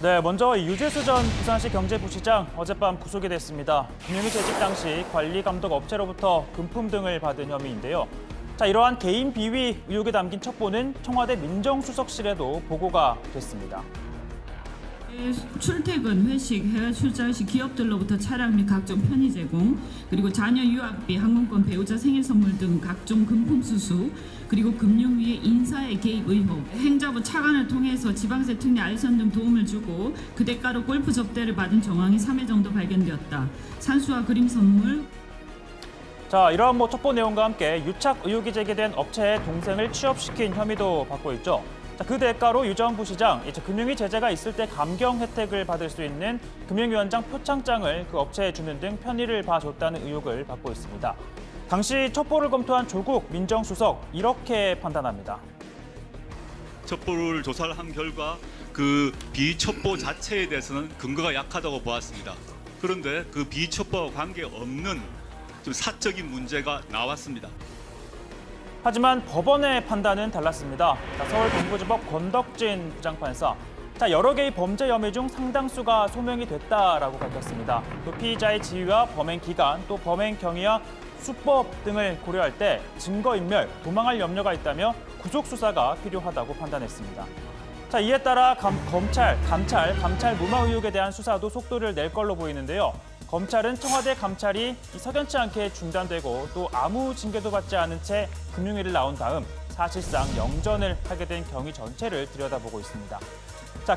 네, 먼저 유재수 전 부산시 경제부시장 어젯밤 구속이 됐습니다. 금융위 재직 당시 관리 감독 업체로부터 금품 등을 받은 혐의인데요. 자, 이러한 개인 비위 의혹에 담긴 첩보는 청와대 민정수석실에도 보고가 됐습니다. 출퇴근, 회식, 해외 출장 시 기업들로부터 차량 및 각종 편의 제공, 그리고 자녀 유학비, 항공권, 배우자 생일 선물 등 각종 금품 수수, 그리고 금융위의 인사의 개입 의혹, 행자부 차관을 통해서 지방세 특례 알선 등 도움을 주고 그 대가로 골프 접대를 받은 정황이 3회 정도 발견되었다. 산수와 그림 선물. 자, 이러한 첩보 내용과 함께 유착 의혹이 제기된 업체의 동생을 취업시킨 혐의도 받고 있죠. 자, 그 대가로 유 전 부시장, 금융위 제재가 있을 때 감경 혜택을 받을 수 있는 금융위원장 표창장을 그 업체에 주는 등 편의를 봐줬다는 의혹을 받고 있습니다. 당시 첩보를 검토한 조국 민정수석 이렇게 판단합니다. 첩보를 조사를 한 결과 그 비첩보 자체에 대해서는 근거가 약하다고 보았습니다. 그런데 그 비첩보와 관계없는 좀 사적인 문제가 나왔습니다. 하지만 법원의 판단은 달랐습니다. 서울 동부지법 권덕진 부장판사. 여러 개의 범죄 혐의 중 상당수가 소명이 됐다라고 밝혔습니다. 또 피의자의 지위와 범행 기간, 또 범행 경위와 수법 등을 고려할 때 증거인멸, 도망할 염려가 있다며 구속 수사가 필요하다고 판단했습니다. 이에 따라 감찰 무마 의혹에 대한 수사도 속도를 낼 걸로 보이는데요. 검찰은 청와대 감찰이 석연치 않게 중단되고 또 아무 징계도 받지 않은 채 금융위를 나온 다음 사실상 영전을 하게 된 경위 전체를 들여다보고 있습니다.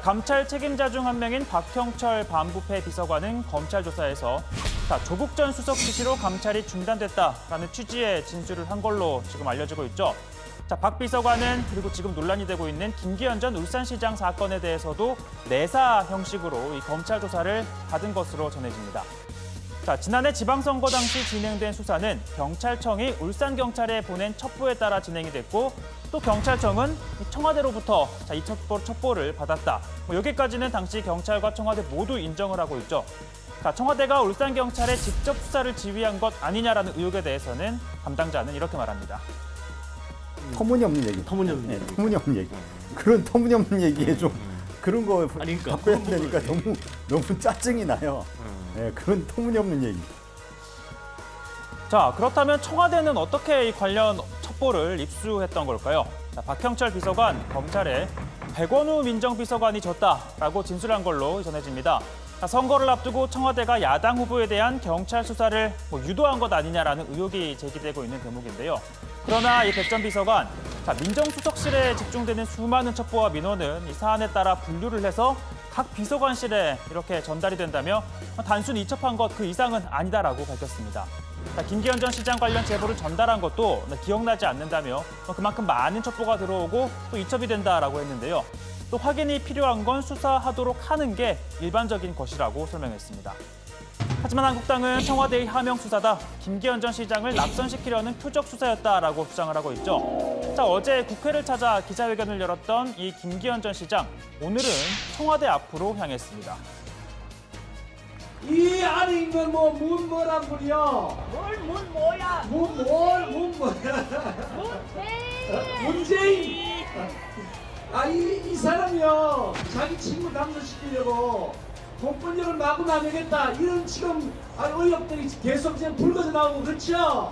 감찰 책임자 중 한 명인 박형철 반부패 비서관은 검찰 조사에서 조국 전 수석 지시로 감찰이 중단됐다라는 취지의 진술을 한 걸로 지금 알려지고 있죠. 박 비서관은 그리고 지금 논란이 되고 있는 김기현 전 울산시장 사건에 대해서도 내사 형식으로 이 검찰 조사를 받은 것으로 전해집니다. 지난해 지방선거 당시 진행된 수사는 경찰청이 울산경찰에 보낸 첩보에 따라 진행이 됐고 또 경찰청은 청와대로부터 이 첩보를 받았다. 여기까지는 당시 경찰과 청와대 모두 인정을 하고 있죠. 청와대가 울산경찰에 직접 수사를 지휘한 것 아니냐라는 의혹에 대해서는 담당자는 이렇게 말합니다. 터무니없는 얘기. 터무니없는 얘기. 그런 터무니없는 얘기에 좀 그런 거 바꿔야 되니까 너무 짜증이 나요. 네, 그런 터무니없는 얘기. 그렇다면 청와대는 어떻게 이 관련 첩보를 입수했던 걸까요? 박형철 비서관 검찰에 백원우 민정비서관이 줬다라고 진술한 걸로 전해집니다. 선거를 앞두고 청와대가 야당 후보에 대한 경찰 수사를 유도한 것 아니냐라는 의혹이 제기되고 있는 대목인데요. 그러나 이 백 전 비서관, 민정수석실에 집중되는 수많은 첩보와 민원은 이 사안에 따라 분류를 해서 각 비서관실에 이렇게 전달이 된다며 단순히 이첩한 것 그 이상은 아니다라고 밝혔습니다. 김기현 전 시장 관련 제보를 전달한 것도 기억나지 않는다며 그만큼 많은 첩보가 들어오고 또 이첩이 된다라고 했는데요. 또 확인이 필요한 건 수사하도록 하는 게 일반적인 것이라고 설명했습니다. 하지만 한국당은 청와대의 하명 수사다, 김기현 전 시장을 낙선시키려는 표적 수사였다라고 주장을 하고 있죠. 어제 국회를 찾아 기자회견을 열었던 이 김기현 전 시장, 오늘은 청와대 앞으로 향했습니다. 이 안에 있는 뭐란 말이야? 문 뭐야? 문 뭐야? 문재인. 이 사람이요, 자기 친구 당선시키려고 공권력을 마구 나누겠다, 이런 지금 의혹들이 계속 지금 불거져 나오고, 그렇죠?